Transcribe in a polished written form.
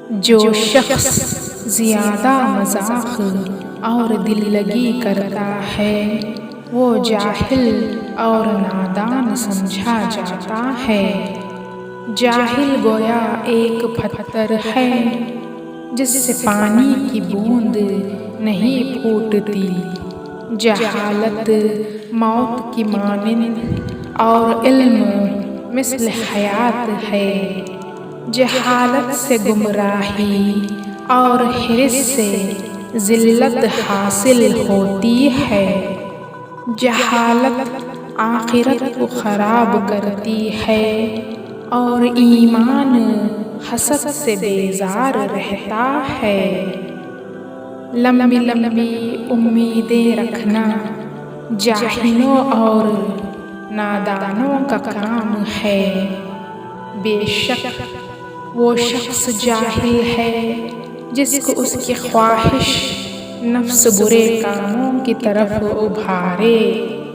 جو شخص زیادہ مذاق اور دل لگی کرتا ہے وہ جاہل اور نادان سمجھا جاتا ہے۔ جاہل گویا ایک پتھر ہے جس سے پانی کی بوند نہیں پھوٹتی۔ جہالت موت کی مانند اور علم مثل حیات ہے۔ جہالت سے گمراہی اور حرص سے ذلت حاصل ہوتی ہے۔ جہالت آخرت کو خراب کرتی ہے اور ایمان حسد سے بیزار رہتا ہے۔ لمبی لمبی امیدیں رکھنا جاہلوں اور نادانوں کا کام ہے۔ بے شک وہ شخص جاہل ہے جس کو اس کی خواہش نفس برے کاموں کی طرف ابھارے۔